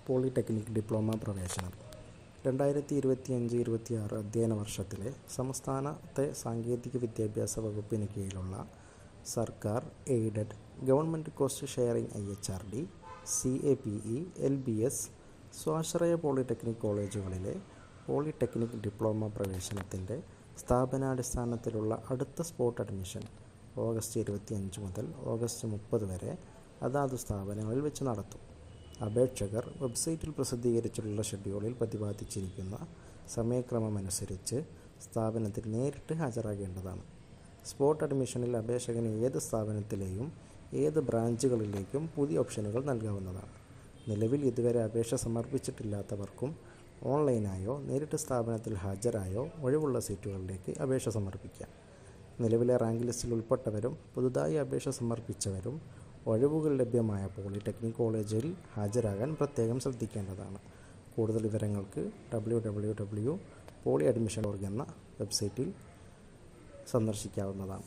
Polytechnic diploma പ്രവേശനം 2025-26 അധ്യയന വർഷത്തിലെ സംസ്ഥാനത്തെ സാങ്കേതിക വിദ്യാഭ്യാസ വകുപ്പിന് കീഴിലുള്ള സർക്കാർ aided government cost sharing IHRD, CAPE, LBS സ്വാശ്രയ പോളിടെക്നിക് കോളേജുകളിലെ പോളിടെക്നിക് ഡിപ്ലോമ പ്രവേശനത്തിൻ്റെ സ്ഥാപനാടിസ്ഥാനത്തിലുള്ള അടുത്ത സ്പോട്ട് അഡ്മിഷൻ ഓഗസ്റ്റ് 25 മുതൽ ഓഗസ്റ്റ് 30 വരെ അതാത് സ്ഥാപനങ്ങളിൽ വെച്ച് നടത്തും. അപേക്ഷകർ വെബ്സൈറ്റിൽ പ്രസിദ്ധീകരിച്ചിട്ടുള്ള ഷെഡ്യൂളിൽ പ്രതിപാദിച്ചിരിക്കുന്ന സമയക്രമമനുസരിച്ച് സ്ഥാപനത്തിൽ നേരിട്ട് ഹാജരാകേണ്ടതാണ്. സ്പോട്ട് അഡ്മിഷനിൽ അപേക്ഷകന് ഏത് സ്ഥാപനത്തിലെയും ഏത് ബ്രാഞ്ചുകളിലേക്കും പുതിയ ഓപ്ഷനുകൾ നൽകാവുന്നതാണ്. നിലവിൽ ഇതുവരെ അപേക്ഷ സമർപ്പിച്ചിട്ടില്ലാത്തവർക്കും ഓൺലൈനായോ നേരിട്ട് സ്ഥാപനത്തിൽ ഹാജരായോ ഒഴിവുള്ള സീറ്റുകളിലേക്ക് അപേക്ഷ സമർപ്പിക്കാം. നിലവിലെ റാങ്ക് ലിസ്റ്റിൽ ഉൾപ്പെട്ടവരും പുതുതായി അപേക്ഷ സമർപ്പിച്ചവരും ഒഴിവുകൾ ലഭ്യമായ പോളിടെക്നിക് കോളേജിൽ ഹാജരാകാൻ പ്രത്യേകം ശ്രദ്ധിക്കേണ്ടതാണ്. കൂടുതൽ വിവരങ്ങൾക്ക് www.polyadmission.org എന്ന വെബ്സൈറ്റിൽ സന്ദർശിക്കാവുന്നതാണ്.